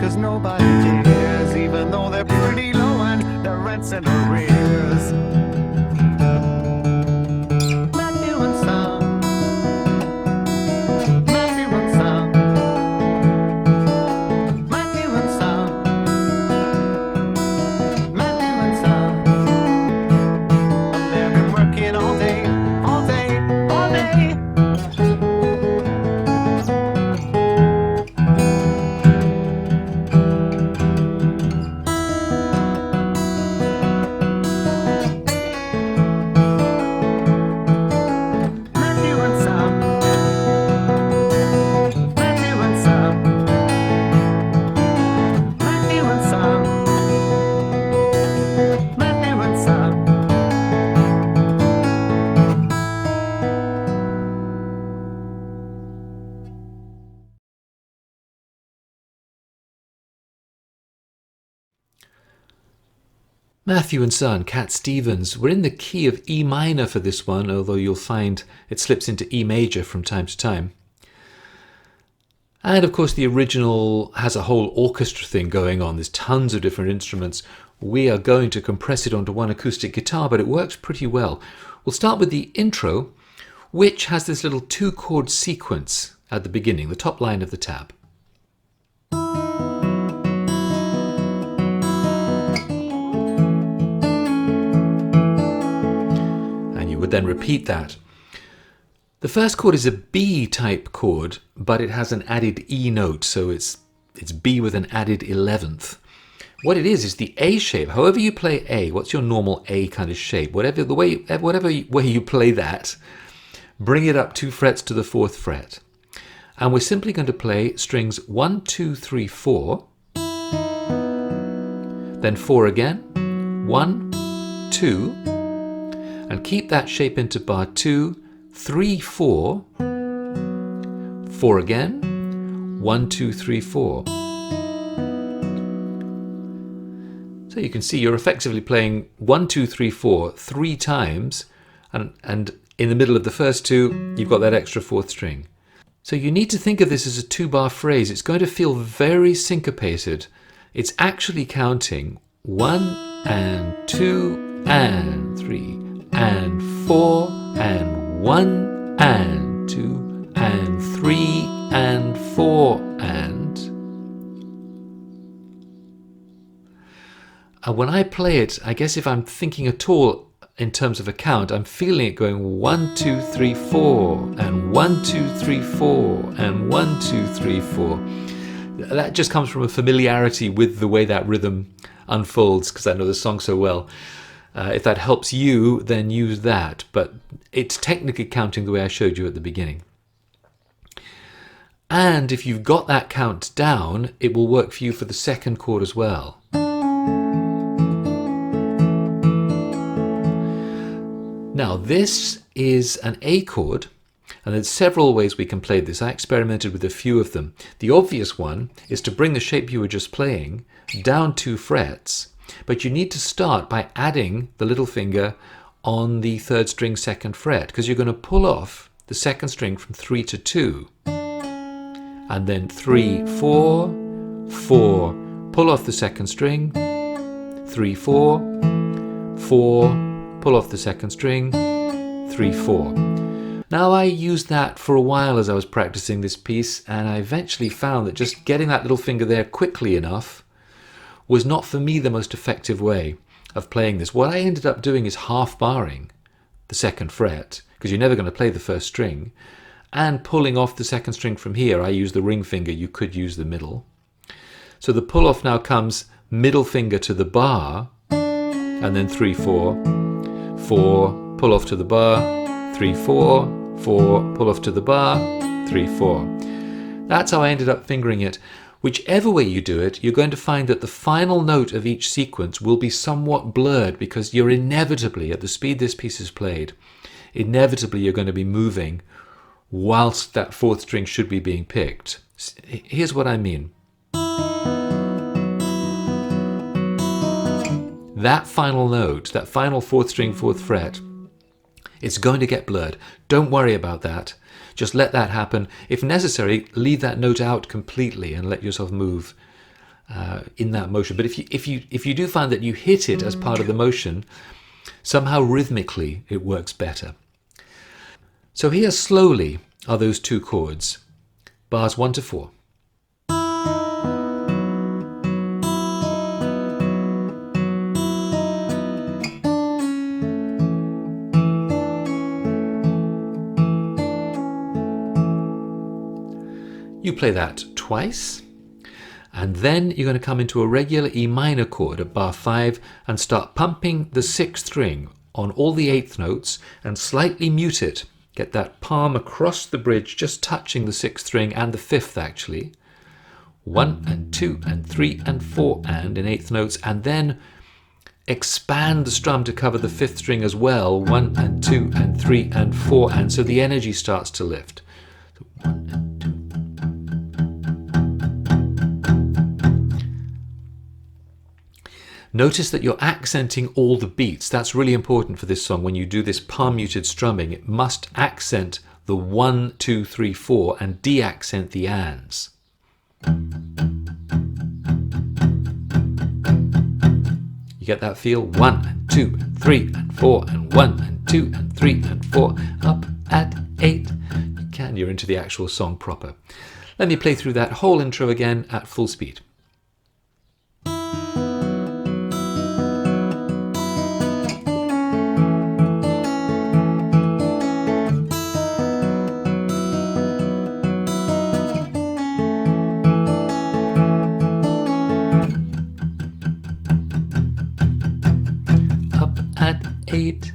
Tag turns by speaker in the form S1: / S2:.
S1: 'cause nobody cares, even though they're pretty low and their rent's in arrears. Matthew and Sam, Matthew and Sam, Matthew and Sam, Matthew and Sam. They've been working all day, all day, all day.
S2: Matthew and Son, Cat Stevens. We're in the key of E minor for this one, although you'll find it slips into E major from time to time. And of course the original has a whole orchestra thing going on. There's tons of different instruments. We are going to compress it onto one acoustic guitar, but it works pretty well. We'll start with the intro, which has this little 2-chord sequence at the beginning, the top line of the tab. Would then repeat that. The first chord is a B type chord, but it has an added E note, so it's B with an added 11th. What it is the A shape. However you play A, what's your normal A kind of shape? Whatever way you play that, bring it up 2 frets to the 4th fret. And we're simply going to play strings 1, 2, 3, 4, then 4 again, 1, 2, and keep that shape into bar 2, 3, 4, 4 again, 1, 2, 3, 4. So you can see you're effectively playing 1, 2, 3, 4 3 times, and in the middle of the first 2, you've got that extra 4th string. So you need to think of this as a 2-bar phrase. It's going to feel very syncopated. It's actually counting 1 and 2 and 3. And 4 and 1 and 2 and 3 and 4 and when I play it, I guess if I'm thinking at all in terms of a count, I'm feeling it going 1, 2, 3, 4 and 1, 2, 3, 4 and 1, 2, 3, 4. That just comes from a familiarity with the way that rhythm unfolds, because I know the song so well. If that helps you, then use that. But it's technically counting the way I showed you at the beginning. And if you've got that count down, it will work for you for the second chord as well. Now, this is an A chord, and there's several ways we can play this. I experimented with a few of them. The obvious one is to bring the shape you were just playing down 2 frets, but you need to start by adding the little finger on the 3rd string 2nd fret, because you're going to pull off the 2nd string from 3 to 2. And then 3, 4, 4, pull off the 2nd string, 3, 4, 4, pull off the 2nd string, 3, 4. Now I used that for a while as I was practicing this piece, and I eventually found that just getting that little finger there quickly enough was not for me the most effective way of playing this. What I ended up doing is half barring the 2nd fret, because you're never going to play the 1st string, and pulling off the 2nd string from here. I use the ring finger, you could use the middle. So the pull off now comes middle finger to the bar, and then 3, 4, 4, pull off to the bar, 3, 4, 4, pull off to the bar, 3, 4. That's how I ended up fingering it. Whichever way you do it, you're going to find that the final note of each sequence will be somewhat blurred, because you're inevitably, at the speed this piece is played, inevitably you're going to be moving whilst that 4th string should be being picked. Here's what I mean. That final note, that final 4th string, 4th fret, it's going to get blurred. Don't worry about that. Just let that happen. If necessary, leave that note out completely and let yourself move in that motion. But if you do find that you hit it as part of the motion, somehow rhythmically it works better. So here slowly are those two chords, bars 1 to 4. You play that twice, and then you're going to come into a regular E minor chord at bar 5 and start pumping the 6th string on all the 8th notes and slightly mute it. Get that palm across the bridge, just touching the 6th string and the 5th actually. 1 and 2 and 3 and 4 and in 8th notes, and then expand the strum to cover the 5th string as well. 1 and 2 and 3 and 4, and so the energy starts to lift. So 1 and 2. Notice that you're accenting all the beats. That's really important for this song. When you do this palm muted strumming, it must accent the 1, 2, 3, 4 and de-accent the ands. You get that feel? 1 and 2 and 3 and 4 and 1 and 2 and 3 and 4, up at 8. You're into the actual song proper. Let me play through that whole intro again at full speed. At 8.